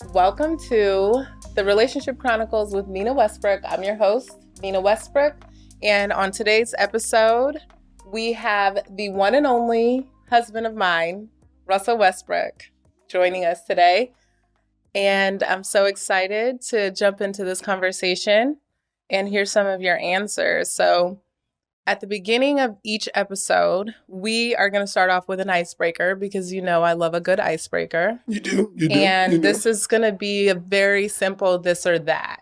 Welcome to the Relationship Chronicles with Nina Westbrook. I'm your host, Nina Westbrook. And on today's episode, we have the one and only husband of mine, Russell Westbrook, joining us today. And I'm so excited to jump into this conversation and hear some of your answers. So at the beginning of each episode, we are going to start off with an icebreaker because you know I love a good icebreaker. You do. And this is going to be a very simple this or that.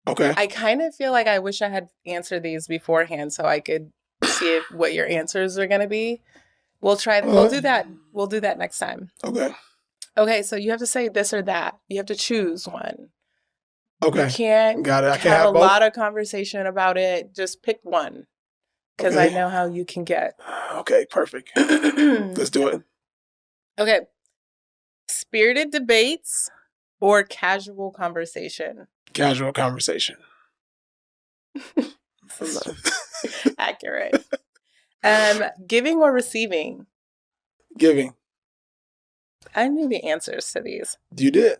Okay. I kind of feel like I wish I had answered these beforehand so I could see what your answers are going to be. We'll try. We'll do that. We'll do that next time. Okay. Okay. So you have to say this or that. You have to choose one. Okay. You can't Got it. I have have a both? lot of conversation about it. Just pick one because I know how you can get. Okay. Perfect. Let's do it. Okay. Spirited debates or casual conversation? Casual conversation. Accurate. Giving or receiving? Giving. I knew the answers to these. You did.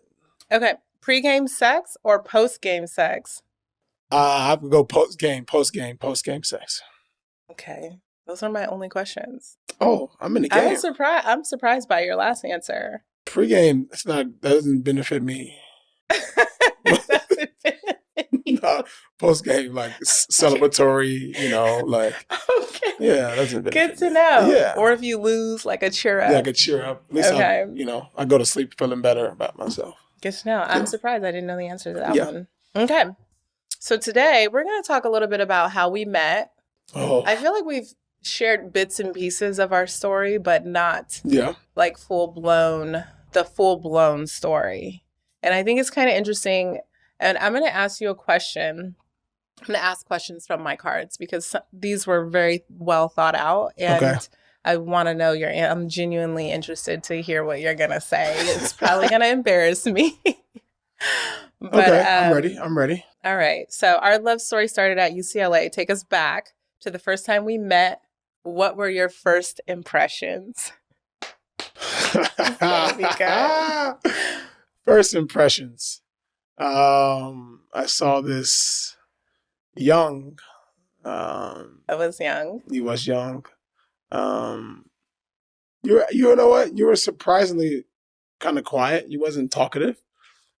Okay. Pre-game sex or post-game sex? I would go post-game sex. Okay. Those are my only questions. Oh, I'm in the game. I'm surprised by your last answer. Pre-game, that doesn't benefit me. No, post-game, like celebratory, Okay. Yeah, that doesn't benefit Good to me. know. Yeah. Or if you lose, like a cheer up. Yeah, I could cheer up. At least Okay. I go to sleep feeling better about myself. Good to know. I'm surprised I didn't know the answer to that Yeah. one. Okay. So today we're going to talk a little bit about how we met. Oh. I feel like we've shared bits and pieces of our story, but not like the full blown story. And I think it's kind of interesting. And I'm going to ask you a question. I'm going to ask questions from my cards because these were very well thought out. And I want to know I'm genuinely interested to hear what you're going to say. It's probably going to embarrass me. But, okay, I'm ready. All right. So our love story started at UCLA. Take us back to the first time we met. What were your first impressions? First impressions. I saw this young. I was young. He was young. You know what? You were surprisingly kind of quiet. You wasn't talkative,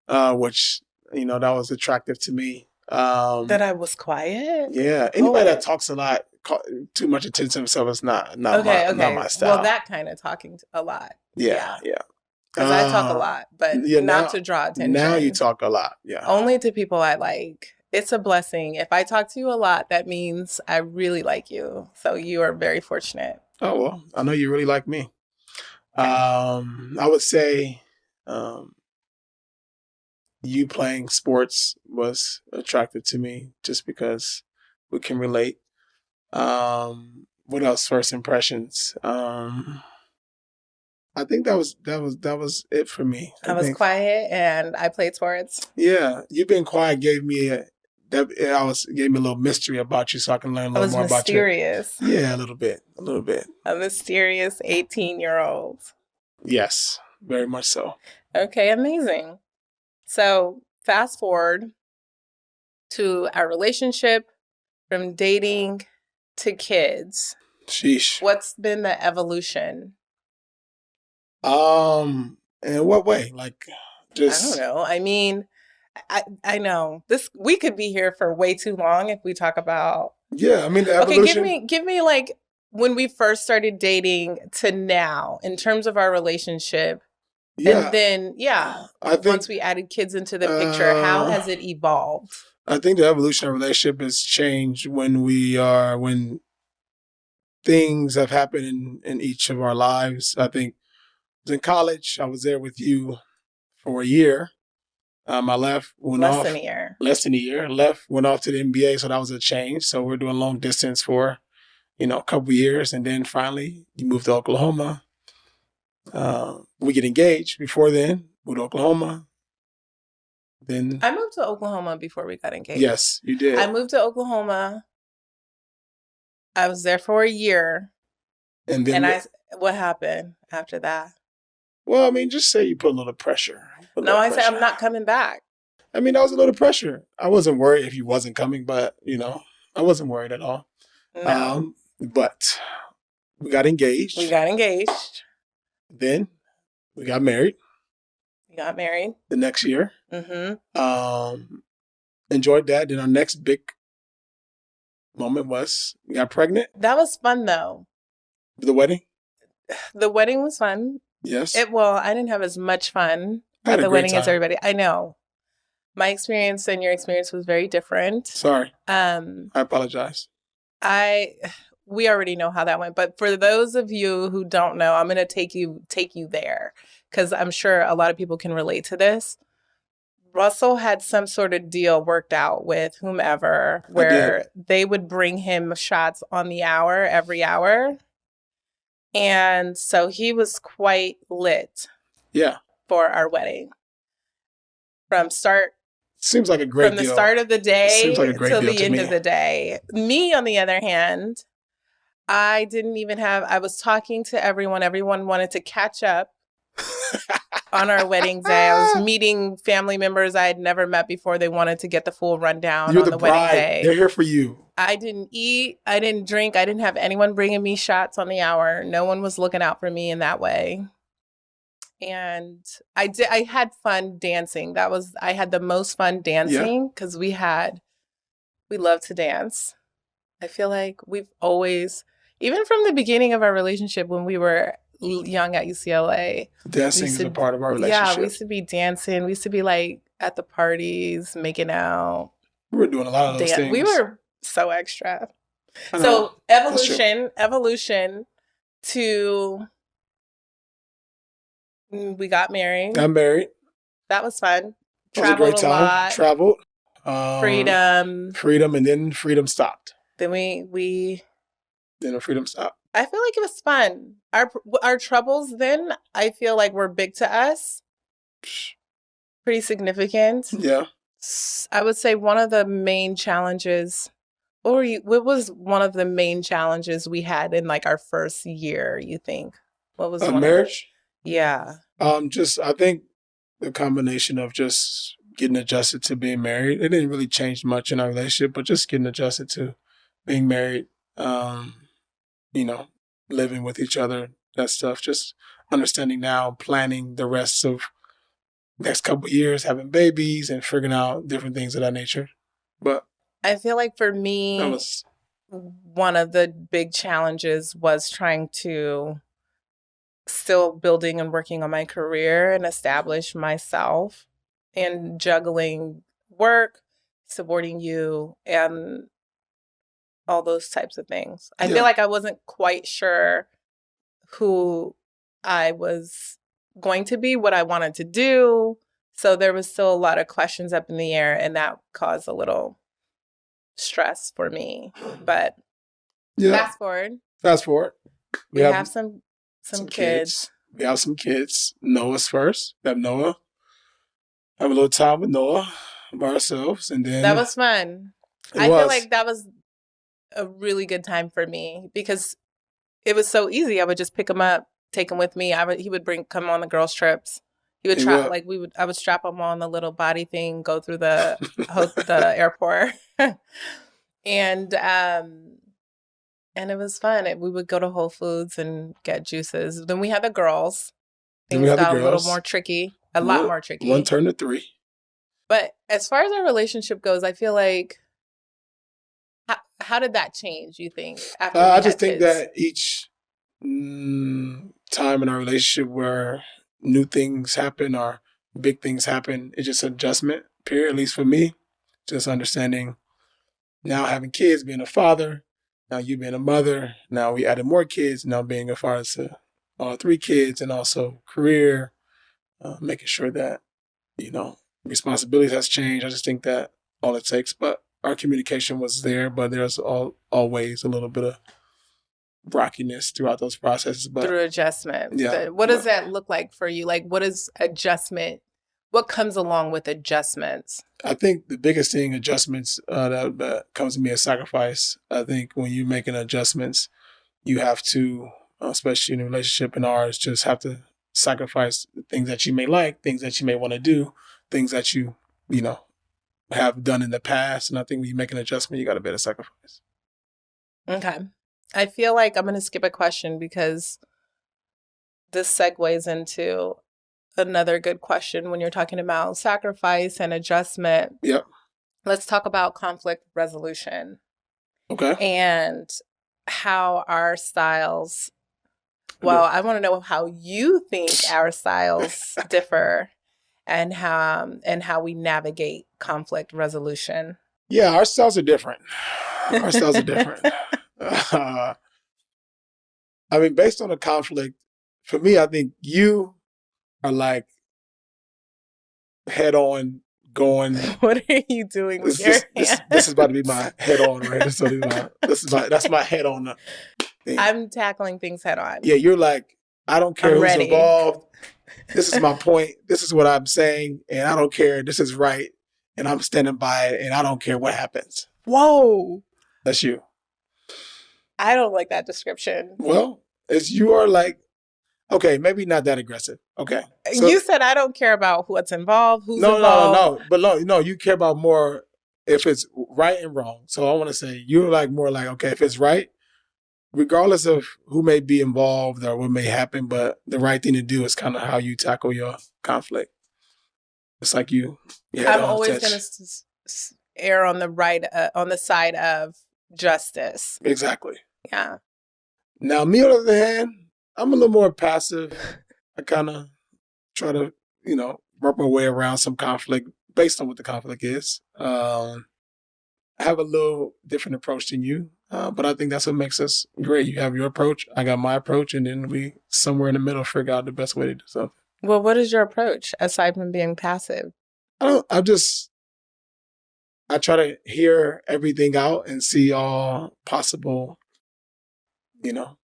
which that was attractive to me. That I was quiet. Yeah, anybody that talks a lot, too much attention to himself is not my style. Well, that kind of talking a lot. Yeah. Because I talk a lot, but not to draw attention. Now you talk a lot. Yeah. Only to people I like. It's a blessing. If I talk to you a lot, that means I really like you. So you are very fortunate. Oh, well, I know you really like me. I would say you playing sports was attractive to me just because we can relate. What else? First impressions. I think that was it for me. I was quiet and I played sports. Yeah, you being quiet gave me a little mystery about you, so I can learn a little more about you. Mysterious. Yeah, a little bit. A mysterious 18-year-old. Yes, very much so. Okay, amazing. So fast forward to our relationship, from dating to kids. Sheesh. What's been the evolution? In what way? Like, just I don't know. I mean, I know this. We could be here for way too long if we talk about. Yeah, I mean, the evolution. Okay, give me like when we first started dating to now in terms of our relationship. Yeah. And then, I think once we added kids into the picture, how has it evolved? I think the evolution of relationship has changed when things have happened in each of our lives. I think I was in college. I was there with you for a year. I left, Less than a year. Less than a year. Left, went off to the NBA, so that was a change. So we're doing long distance for, a couple of years. And then finally, you moved to Oklahoma. We get engaged before then, moved to Oklahoma. Then I moved to Oklahoma before we got engaged. Yes, you did. I moved to Oklahoma. I was there for a year. And then what happened after that? Well, I mean, just say you put a little pressure. No, I said I'm not coming back. I mean, that was a little pressure. I wasn't worried if you wasn't coming, but, I wasn't worried at all. No. But we got engaged. Then we got married. The next year. Mm-hmm. Enjoyed that. Then our next big moment was we got pregnant. That was fun, though. The wedding? The wedding was fun. Yes. I didn't have as much fun at the wedding as everybody. I know. My experience and your experience was very different. Sorry. I apologize. We already know how that went, but for those of you who don't know, I'm going to take you there because I'm sure a lot of people can relate to this. Russell had some sort of deal worked out with whomever where they would bring him shots on the hour, every hour. And so he was quite lit. Yeah. For our wedding. Seems like a great deal. From the start of the day till the end of the day. Me, on the other hand, I was talking to everyone. Everyone wanted to catch up on our wedding day. I was meeting family members I had never met before. They wanted to get the full rundown on the wedding day. They're here for you. I didn't eat. I didn't drink. I didn't have anyone bringing me shots on the hour. No one was looking out for me in that way. And I had fun dancing. I had the most fun dancing because we love to dance. I feel like we've always, even from the beginning of our relationship when we were young at UCLA. Dancing is a part of our relationship. Yeah, we used to be dancing. We used to be like at the parties, making out. We were doing a lot of those things. We were so extra. So evolution to... We got married. That was fun. Traveled a lot. Traveled. Freedom. And then freedom stopped. Then Then the freedom stopped. I feel like it was fun. Our troubles then, I feel like were big to us. Pretty significant. Yeah. I would say one of the main challenges, what was one of the main challenges we had in like our first year, you think? What was marriage? Yeah. I think the combination of just getting adjusted to being married. It didn't really change much in our relationship, but just getting adjusted to being married, living with each other, that stuff. Just understanding now, planning the rest of next couple of years, having babies and figuring out different things of that nature. But I feel like for me, one of the big challenges was trying to still building and working on my career and establish myself and juggling work, supporting you, and all those types of things. I feel like I wasn't quite sure who I was going to be, what I wanted to do. So there was still a lot of questions up in the air, and that caused a little stress for me. But fast forward. We have some kids. We have some kids. Noah's first. We have Noah. Have a little time with Noah by ourselves. And then that was fun. I feel like that was a really good time for me because it was so easy. I would just pick him up, take him with me. He would come on the girls' trips. He would I would strap him on the little body thing, go through the airport. And it was fun. We would go to Whole Foods and get juices. Then we had the girls. Things got a little more tricky. A lot more tricky. 1 turned to 3. But as far as our relationship goes, I feel like, how did that change, you think? After I just think that each time in our relationship where new things happen or big things happen, it's just an adjustment period, at least for me. Just understanding now having kids, being a father, now you being a mother, now we added more kids, now being a father to all 3 kids, and also career, making sure that, responsibilities has changed. I just think that all it takes, but our communication was there, but there's always a little bit of rockiness throughout those processes. But through adjustment. Yeah. What does that look like for you? Like, what is adjustment? What comes along with adjustments? I think the biggest thing, adjustments, that comes to me as sacrifice. I think when you're making adjustments, you have to, especially in a relationship in ours, just have to sacrifice things that you may like, things that you may want to do, things that you have done in the past. And I think when you make an adjustment, you got to be able to sacrifice. Okay. I feel like I'm going to skip a question because this segues into another good question when you're talking about sacrifice and adjustment. Yep. Let's talk about conflict resolution. Okay. And how our styles, well, I want to know how you think our styles differ and how we navigate conflict resolution. Yeah, our styles are different. Our styles are different. I mean, based on the conflict, for me, I think you are like head on going. What are you doing with your hand? This is about to be my head on, right? That's my head on thing. I'm tackling things head on. Yeah, you're like, I don't care who's involved. This is my point. This is what I'm saying, and I don't care. This is right, and I'm standing by it, and I don't care what happens. Whoa. That's you. I don't like that description. Well, you are like, okay, maybe not that aggressive. Okay. So, you said I don't care about what's involved, who's involved. No. But no, you care about more if it's right and wrong. So I want to say you're like more like, okay, if it's right, regardless of who may be involved or what may happen, but the right thing to do is kind of how you tackle your conflict. It's like I'm always going to err on the right, on the side of justice. Exactly. Yeah. Now, me on the other hand, I'm a little more passive. I kind of try to, work my way around some conflict based on what the conflict is. I have a little different approach than you, but I think that's what makes us great. You have your approach, I got my approach, and then we somewhere in the middle figure out the best way to do something. Well, what is your approach aside from being passive? I try to hear everything out and see all possible,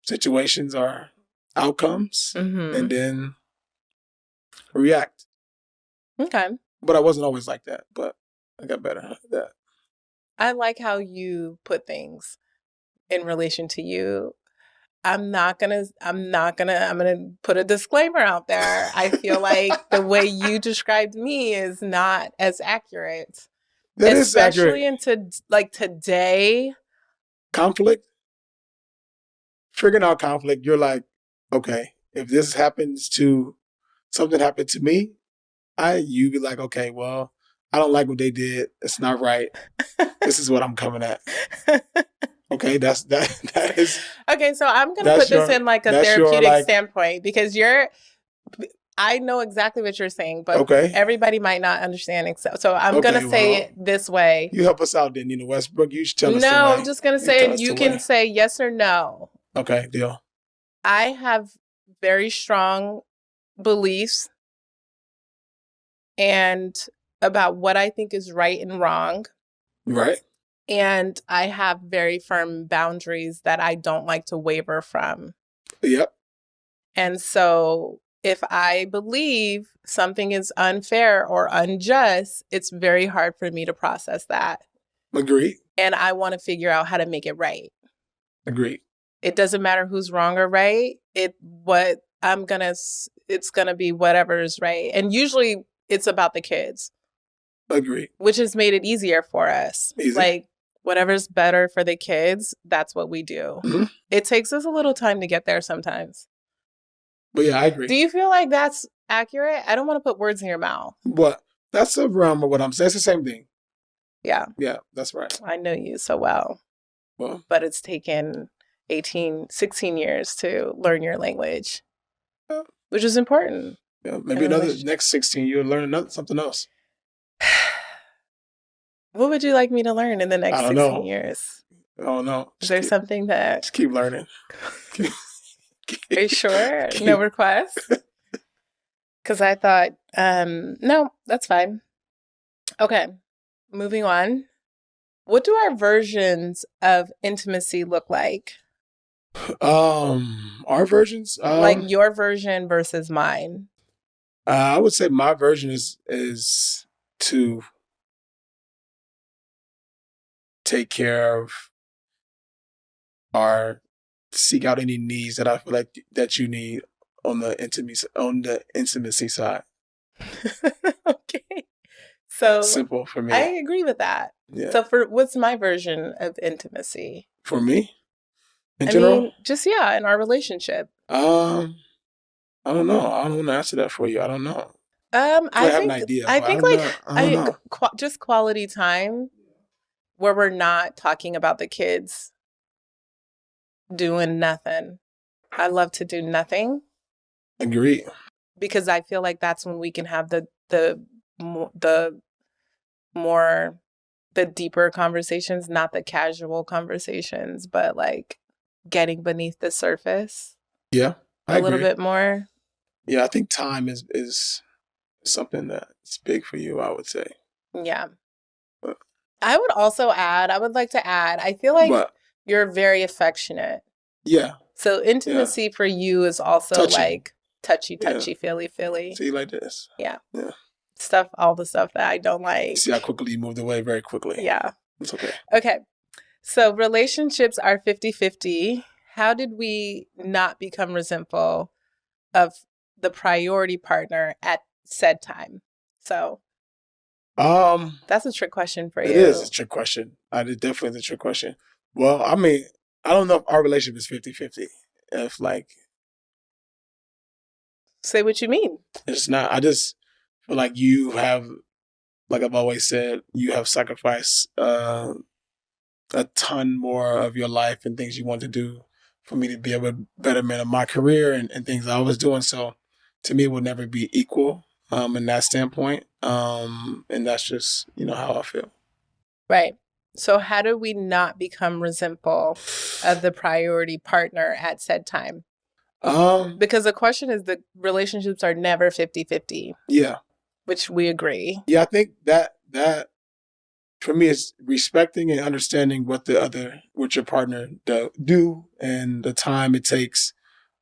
situations or outcomes, and then react. Okay. But I wasn't always like that, but I got better at that. I like how you put things in relation to you. I'm gonna put a disclaimer out there. I feel like the way you described me is not as accurate. That especially is accurate. into like today. Conflict. Figuring out conflict, you're like, okay, if something happened to me, you be like, okay, well, I don't like what they did. It's not right. This is what I'm coming at. Okay, that is. Okay, so I'm going to put this in like a therapeutic standpoint because I know exactly what you're saying, but everybody might not understand. So I'm going to say it this way. You help us out then, Westbrook. You should tell us. No, I'm just going to say it. You can say yes or no. Okay, deal. I have very strong beliefs and about what I think is right and wrong. Right. And I have very firm boundaries that I don't like to waver from. Yep. And so if I believe something is unfair or unjust, it's very hard for me to process that. Agreed. And I want to figure out how to make it right. Agreed. It doesn't matter who's wrong or right. It's gonna be whatever is right. And usually it's about the kids. Agreed. Which has made it easier for us. Easy. Like whatever's better for the kids, that's what we do. Mm-hmm. It takes us a little time to get there sometimes. But yeah, I agree. Do you feel like that's accurate? I don't want to put words in your mouth. But that's a realm of what I'm saying. It's the same thing. Yeah. Yeah, that's right. I know you so well. But it's taken 16 years to learn your language, which is important. Yeah, maybe next 16, you'll learn something else. What would you like me to learn in the next 16 years? I don't know. Is there something that... Just keep learning. Are you sure? No requests? Because I thought, no, that's fine. Okay, moving on. What do our versions of intimacy look like? Our versions? Like your version versus mine. I would say my version is to take care of or seek out any needs that I feel like that you need intimacy side. Okay. So Simple for me. I agree with that. Yeah. So what's my version of intimacy? For me, in general, mean, just in our relationship. I don't know. I don't want to answer that for you. I don't know. I have think an idea. I But think I don't know. just quality time where we're not talking about the kids doing nothing. I love to do nothing. Agree. Because I feel like that's when we can have the more the deeper conversations, not the casual conversations, but like getting beneath the surface. Yeah, I agree. Little bit more. Yeah, I think time is something that's big for you, I would say. Yeah. But I would like to add, I feel like you're very affectionate. Yeah. So intimacy for you is also touchy. Like touchy, feely. See, like this. Yeah. Yeah. All the stuff that I don't like. See how quickly you moved away very quickly. Yeah. It's okay. Okay. So relationships are 50-50. How did we not become resentful of the priority partner at said time? So that's a trick question for you. It is a trick question. It definitely is a trick question. Well, I mean, I don't know if our relationship is 50-50. If like... Say what you mean. It's not. I just feel like you have, like I've always said, you have sacrificed a ton more of your life and things you want to do for me to be able to betterment of my career and things I was doing. So to me, it will never be equal in that standpoint. And that's just, how I feel. Right. So how do we not become resentful of the priority partner at said time? Because the question is, the relationships are never 50-50. Yeah. Which we agree. Yeah, I think that for me is respecting and understanding what your partner do and the time it takes,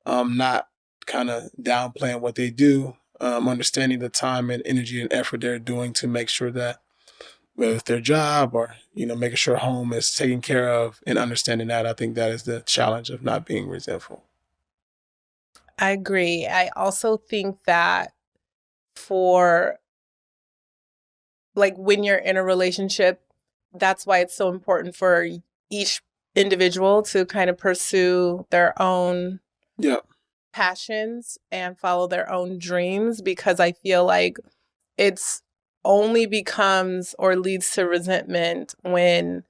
not kind of downplaying what they do, understanding the time and energy and effort they're doing to make sure that whether it's their job or, making sure home is taken care of, and understanding that, I think that is the challenge of not being resentful. I agree. I also think that for like when you're in a relationship, that's why it's so important for each individual to kind of pursue their own passions and follow their own dreams, because I feel like it's only becomes or leads to resentment when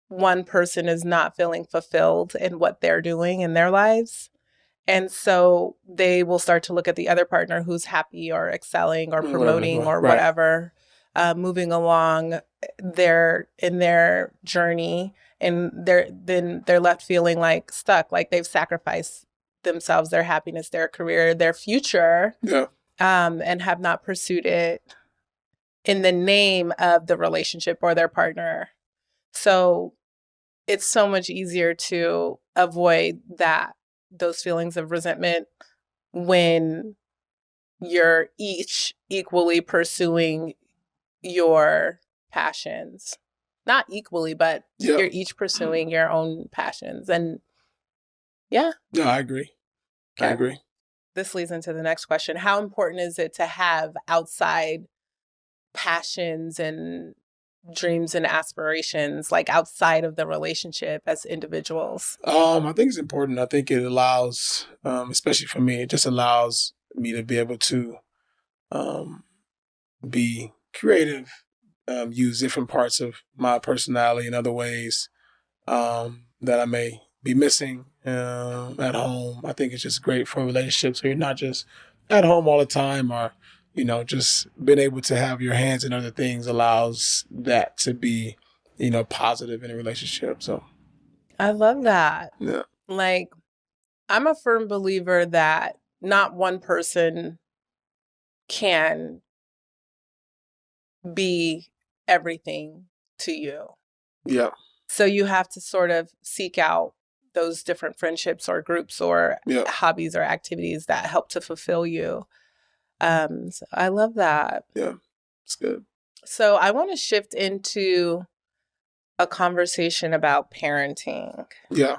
one person is not feeling fulfilled in what they're doing in their lives. And so they will start to look at the other partner who's happy or excelling or promoting or whatever, moving along in their journey, and they're left feeling like stuck, like they've sacrificed themselves, their happiness, their career, their future, and have not pursued it in the name of the relationship or their partner. So it's so much easier to avoid those feelings of resentment when you're each equally pursuing your passions. Not equally, but you're each pursuing your own passions. And yeah. No, I agree. Okay. I agree. This leads into the next question. How important is it to have outside passions and dreams and aspirations, like outside of the relationship as individuals? I think it's important. I think it allows, especially for me, it just allows me to be able to be creative, use different parts of my personality in other ways that I may be missing at home. I think it's just great for relationships, so you're not just at home all the time, or just being able to have your hands in other things allows that to be, positive in a relationship. So I love that. Yeah. Like, I'm a firm believer that not one person can be everything to you. Yeah. So you have to sort of seek out those different friendships or groups or hobbies or activities that help to fulfill you. So I love that. Yeah, it's good. So I want to shift into a conversation about parenting. Yeah.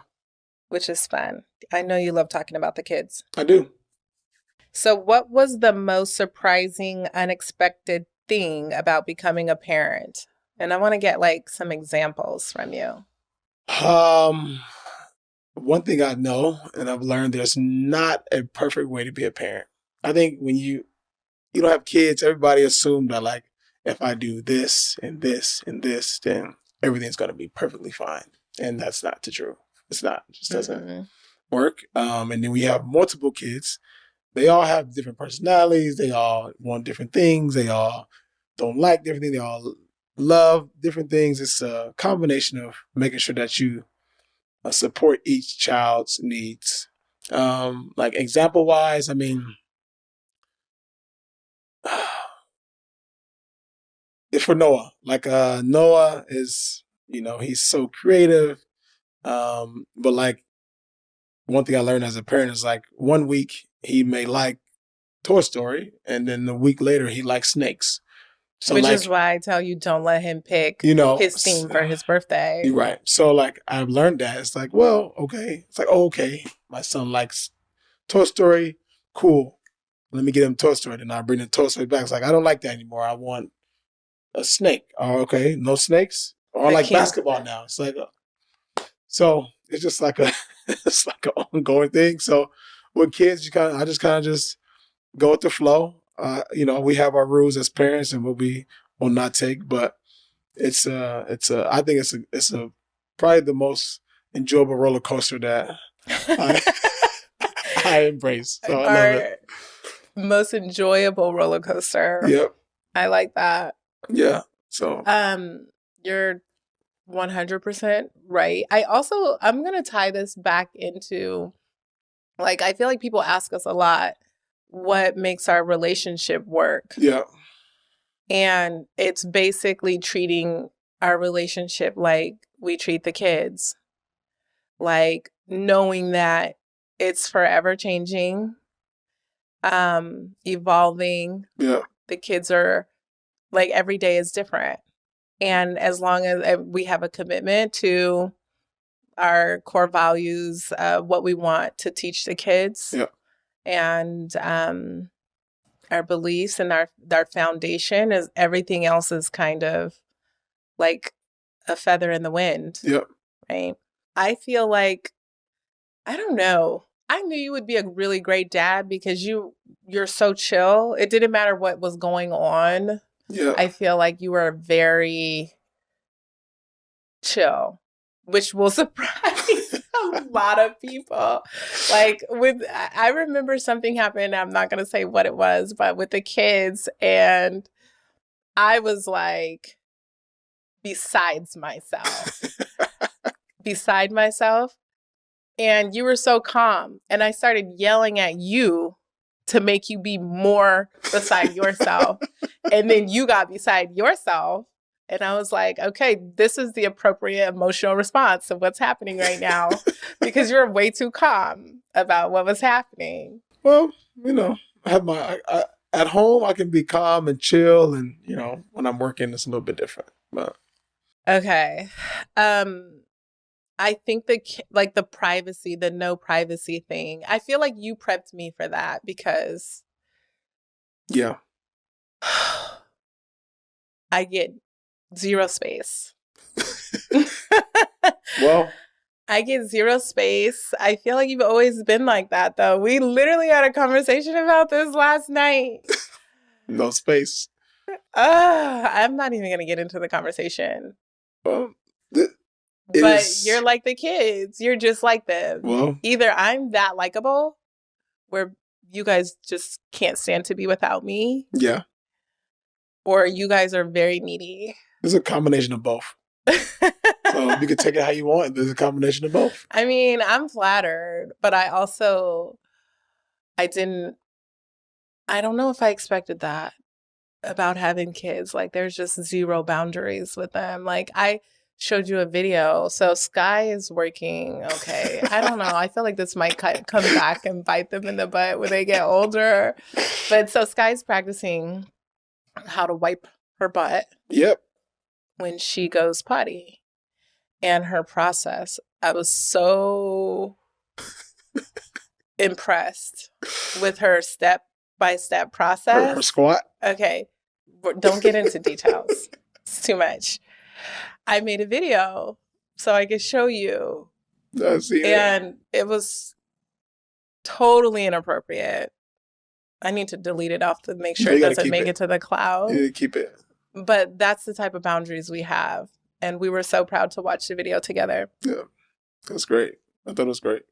Which is fun. I know you love talking about the kids. I do. So what was the most surprising, unexpected thing about becoming a parent? And I want to get like some examples from you. Um, One thing I know and I've learned, there's not a perfect way to be a parent. I think when you don't have kids, everybody assumed that like if I do this and this and this, then everything's going to be perfectly fine. And that's not the truth. It's not. It just doesn't Mm-mm. work. And then we have multiple kids. They all have different personalities. They all want different things. They all don't like different things. They all love different things. It's a combination of making sure that you support each child's needs. Like example wise, I mean, if for Noah, like Noah is, he's so creative. But like one thing I learned as a parent is like 1 week he may like Toy Story, and then a week later he likes snakes. So Which like, is why I tell you don't let him pick his theme for his birthday. you're right. So like I've learned that it's like, well, okay. It's like, oh, okay, my son likes Toy Story. Cool. Let me get him Toy Story. Then I bring the Toy Story back. It's like, I don't like that anymore. I want a snake. Oh, okay. No snakes. Or I like basketball now. It's like, so it's just like it's like an ongoing thing. So with kids, I just kind of just go with the flow. We have our rules as parents and what we will not take, but I think it's a probably the most enjoyable roller coaster that I, I embrace. So I love it. Most enjoyable roller coaster. Yep. I like that. Yeah. So you're 100% right. I'm going to tie this back into, like, I feel like people ask us a lot, what makes our relationship work? yeah. And it's basically treating our relationship like we treat the kids, like knowing that it's forever changing, evolving. Yeah. The kids are like, every day is different. And as long as we have a commitment to our core values, what we want to teach the kids, Yeah. and our beliefs and our foundation, is everything else is kind of like a feather in the wind. Yep. Right. I feel like, I don't know. I knew you would be a really great dad because you're so chill. It didn't matter what was going on. Yeah. I feel like you were very chill, which will surprise a lot of people. Like I remember something happened. I'm not going to say what it was, but with the kids, and I was like beside myself. And you were so calm. And I started yelling at you to make you be more beside yourself. And then you got beside yourself. And I was like, okay, this is the appropriate emotional response of what's happening right now, because you're way too calm about what was happening. Well, I have at home, I can be calm and chill. And, when I'm working, it's a little bit different. But okay. I think the privacy, the no privacy thing, I feel like you prepped me for that because yeah, I get zero space. well, I get zero space. I feel like you've always been like that, though. We literally had a conversation about this last night. No space. I'm not even going to get into the conversation. Well, but you're like the kids. You're just like them. Well, either I'm that likable, where you guys just can't stand to be without me. Yeah. Or you guys are very needy. There's a combination of both. So you can take it how you want. There's a combination of both. I mean, I'm flattered, but I don't know if I expected that about having kids. Like, there's just zero boundaries with them. Like, I showed you a video. So Sky is working. Okay. I don't know. I feel like this might come back and bite them in the butt when they get older. But so Sky's practicing how to wipe her butt. Yep. When she goes potty. And her process, I was so impressed with her step-by-step process. Her squat. Okay. Don't get into details. It's too much. I made a video so I could show you. And it was totally inappropriate. I need to delete it off to make sure it doesn't make it to the cloud. You need to keep it. But that's the type of boundaries we have. And we were so proud to watch the video together. Yeah, that's great. I thought it was great.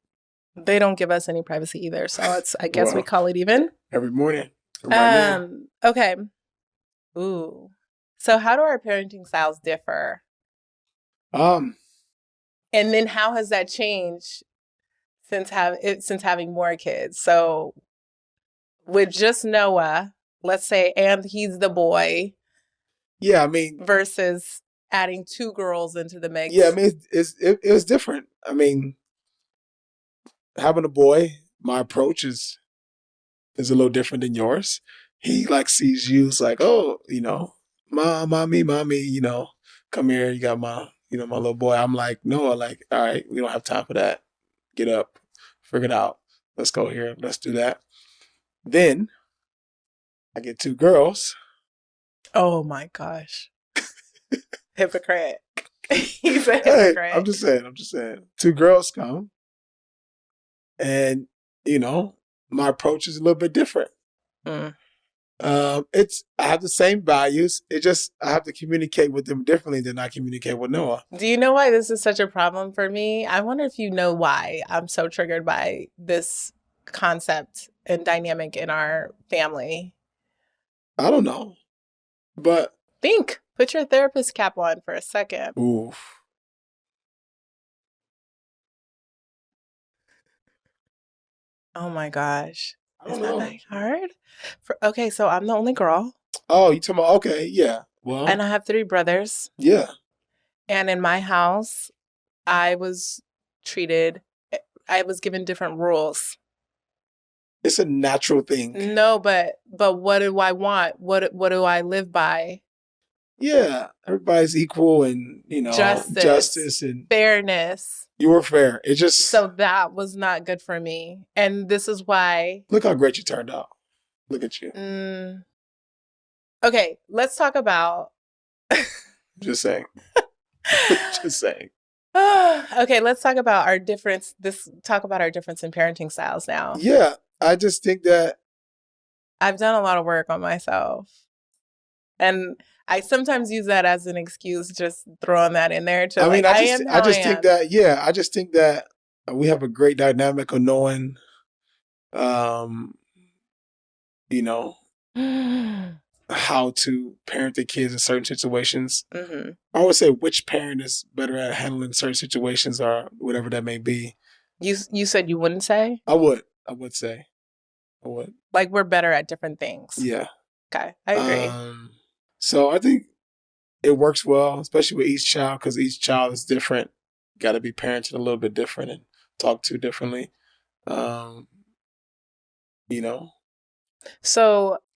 They don't give us any privacy either. So I guess we call it even. Every morning. Okay. Ooh. So how do our parenting styles differ? And then how has that changed since having more kids? So with just Noah, let's say, and he's the boy. Yeah, I mean, versus adding 2 girls into the mix. Yeah, I mean, it was different. I mean, having a boy, my approach is a little different than yours. He sees you as like, oh, mommy, come here. You got my little boy. I'm like, no, all right, we don't have time for that. Get up, figure it out. Let's go here. Let's do that. Then I get 2 girls. Oh my gosh. Hypocrite. He's a hypocrite. Hey, I'm just saying. 2 girls come. And, my approach is a little bit different. I have the same values. I have to communicate with them differently than I communicate with Noah. Do you know why this is such a problem for me? I wonder if you know why I'm so triggered by this concept and dynamic in our family. I don't know. But think. Put your therapist cap on for a second. Oof. Oh my gosh. Is that like hard? Okay, so I'm the only girl. Oh, you talking about, okay, yeah. Well. And I have 3 brothers. Yeah. And in my house, I was given different rules. It's a natural thing. No, but what do I want? What do I live by? Yeah, everybody's equal and, justice and fairness. You were fair. So that was not good for me. And this is why. Look how great you turned out. Look at you. Okay, let's talk about. Just saying. Just saying. Okay, let's talk about our difference. Talk about our difference in parenting styles now. Yeah, I just think that I've done a lot of work on myself. And I sometimes use that as an excuse, just throwing that in there. I just think that we have a great dynamic of knowing, how to parent the kids in certain situations. Mm-hmm. I would say which parent is better at handling certain situations or whatever that may be. You said you wouldn't say? I would say. I would. Like we're better at different things. Yeah. Okay, I agree. So I think it works well, especially with each child, because each child is different. Got to be parented a little bit different and talked to differently. So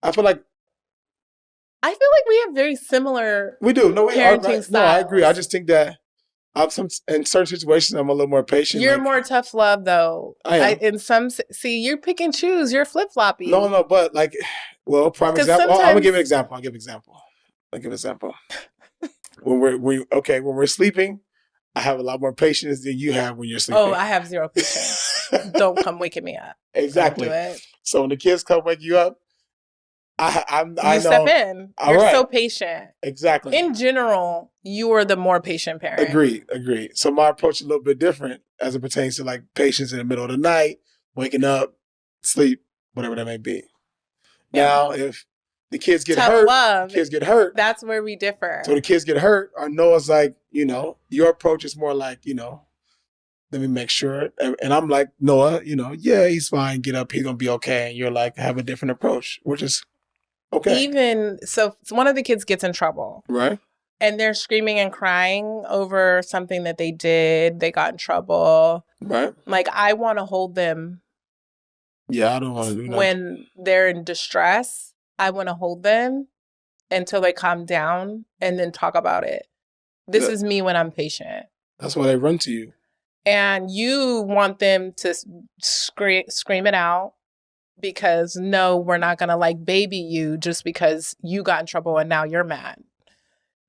I feel like we have very similar. We do. No, parenting styles. No, I agree. I just think that in certain situations I'm a little more patient. You're more tough love, though. I am. You pick and choose. You're flip floppy. No, but prime example. I'm gonna give an example. I'll give an example. When we're sleeping, I have a lot more patience than you have when you're sleeping. Oh, I have 0 patience. Don't come waking me up. Exactly. Don't do it. So when the kids come wake you up, I know. Step in. You're so patient. Exactly. In general, you are the more patient parent. Agreed. So my approach is a little bit different as it pertains to patience in the middle of the night, waking up, sleep, whatever that may be. Yeah. Now, if the kids get hurt. That's where we differ. So the kids get hurt, or Noah's like, your approach is more like, let me make sure. And I'm like, Noah, yeah, he's fine. Get up. He's going to be okay. And you're like, have a different approach, which is okay. Even so one of the kids gets in trouble. Right. And they're screaming and crying over something that they did. They got in trouble. Right. I want to hold them. Yeah, I don't want to do that. When they're in distress, I want to hold them until they calm down and then talk about it. This is me when I'm patient. That's why they run to you. And you want them to scream it out because no, we're not going to like baby you just because you got in trouble and now you're mad.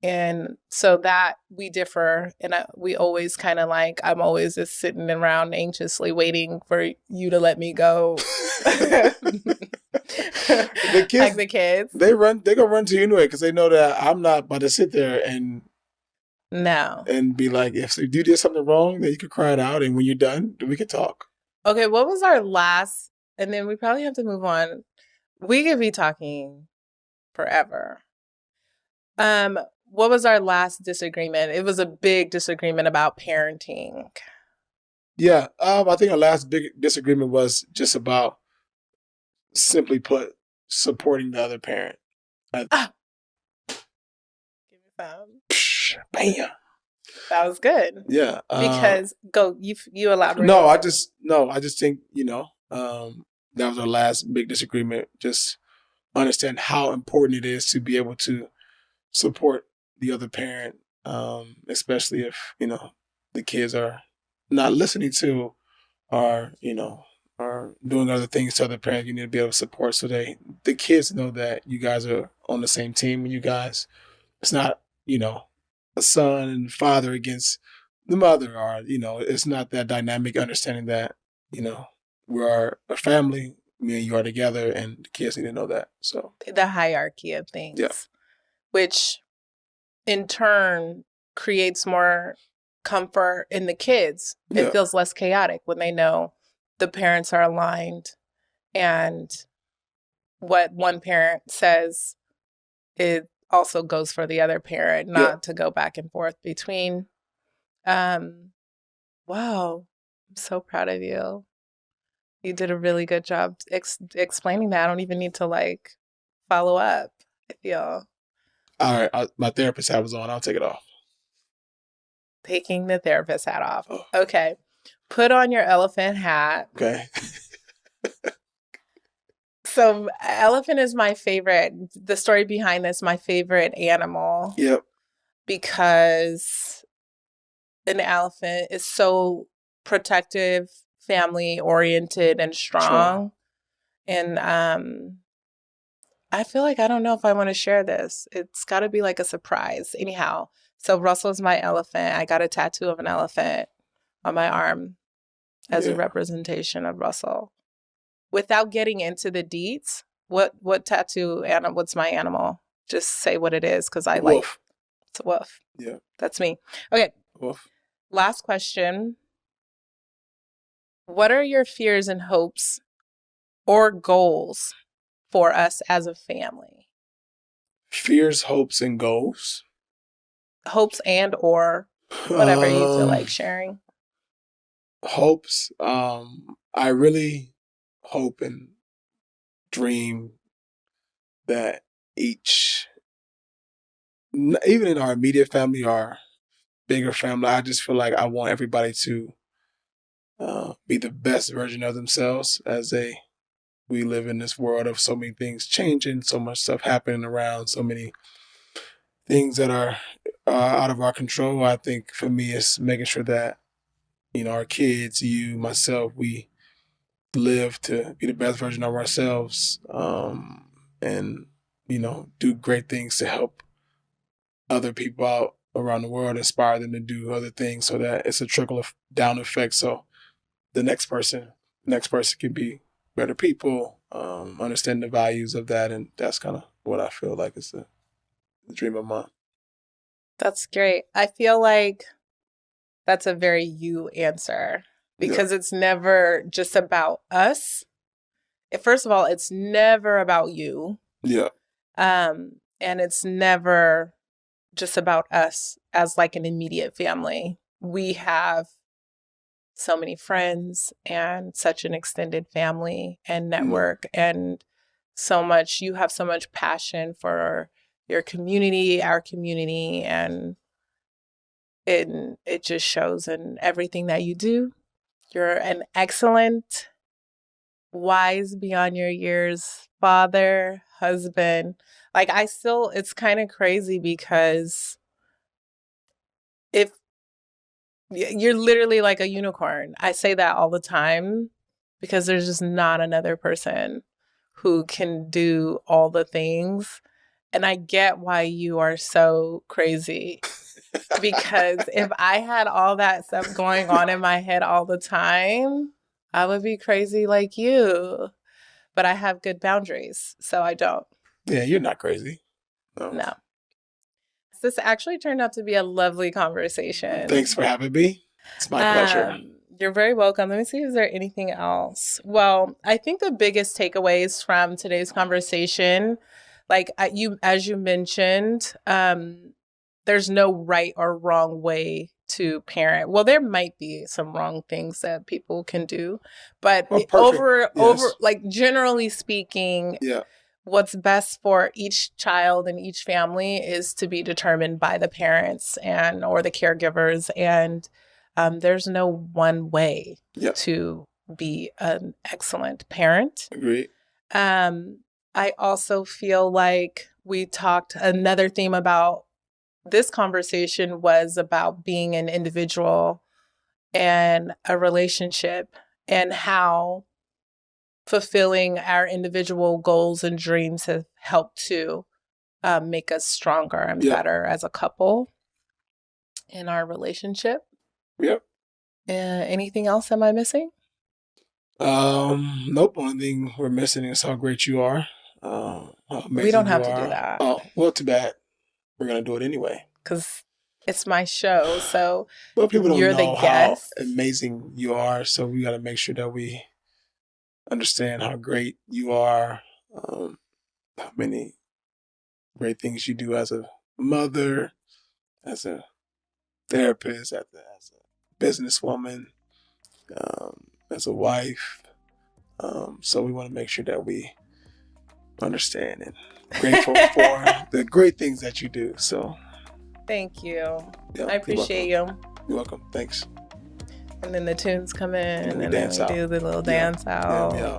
And so that we differ. And we always kind of like, I'm always just sitting around anxiously waiting for you to let me go. The kids, like the kids. They gonna run to you anyway because they know that I'm not about to sit there and be like, if you did something wrong, then you could cry it out, and when you're done, then we could talk. Okay, what was our last? And then we probably have to move on. We could be talking forever. What was our last disagreement? It was a big disagreement about parenting. Yeah, I think our last big disagreement was just about, simply put, supporting the other parent. Give me some. Bam. That was good. Yeah. Because you elaborate. No, I just think, that was our last big disagreement. Just understand how important it is to be able to support the other parent, especially if, the kids are not listening to or, are doing other things to other parents. You need to be able to support so the kids know that you guys are on the same team and you guys, it's not, a son and father against the mother, or, it's not that dynamic, understanding that, we are a family, me and you are together, and the kids need to know that. So the hierarchy of things, yeah. Which in turn creates more comfort in the kids. It feels less chaotic when they know the parents are aligned and what one parent says, it also goes for the other parent, not to go back and forth between. Wow. I'm so proud of you. You did a really good job explaining that. I don't even need to follow up. I feel. All right. My therapist hat was on. I'll take it off. Taking the therapist hat off. Oh. Okay. Put on your elephant hat. Okay. So elephant is my favorite. The story behind this, my favorite animal. Yep. Because an elephant is so protective, family oriented, and strong. And I feel like I don't know if I want to share this. It's got to be like a surprise. Anyhow, so Russell's my elephant. I got a tattoo of an elephant on my arm as a representation of Russell. Without getting into the deets, what tattoo animal? What's my animal? Just say what it is, because I like. It's a wolf. Yeah, that's me. Okay. Wolf. Last question. What are your fears and hopes or goals for us as a family? Fears, hopes, and goals. Hopes and or whatever you feel like sharing. Hopes. I really hope and dream that each, even in our immediate family, our bigger family, I just feel like I want everybody to be the best version of themselves as we live in this world of so many things changing, so much stuff happening around, so many things that are out of our control. I think for me, it's making sure that, our kids, you, myself, we live to be the best version of ourselves, and, do great things to help other people out around the world, inspire them to do other things so that it's a trickle of down effect. So the next person can be better people, understand the values of that. And that's kind of what I feel like is the dream of mine. That's great. I feel like that's a very you answer, because it's never just about us. First of all, it's never about you. Yeah. And it's never just about us as like an immediate family. We have so many friends and such an extended family and network, and you have so much passion for your community, our community, and it just shows in everything that you do. You're an excellent, wise beyond your years father, husband. It's kind of crazy because You're literally like a unicorn. I say that all the time because there's just not another person who can do all the things. And I get why you are so crazy. Because if I had all that stuff going on in my head all the time, I would be crazy like you. But I have good boundaries, so I don't. Yeah, you're not crazy. No. This actually turned out to be a lovely conversation. Thanks for having me. It's my pleasure. You're very welcome. Let me see if there's anything else. Well, I think the biggest takeaways from today's conversation, like as you mentioned, there's no right or wrong way to parent. Well, there might be some wrong things that people can do, but over like generally speaking, what's best for each child and each family is to be determined by the parents or the caregivers, and there's no one way to be an excellent parent. Agreed. I also feel like we talked, another theme about this conversation was about being an individual and a relationship, and how fulfilling our individual goals and dreams have helped to make us stronger and better as a couple in our relationship. Yep. Anything else am I missing? Nope. Only thing we're missing is how great you are. We don't have to do that. Oh, well, too bad. We're going to do it anyway. Because it's my show, so well, people don't you're know the guest. How amazing you are, so we got to make sure that we understand how great you are, how many great things you do as a mother, as a therapist, as a businesswoman, as a wife. So we want to make sure that we understand and grateful for the great things that you do. So thank you. Yeah, I appreciate you. You're welcome. Thanks. And then the tunes come in and then we do the little dance out. Yeah.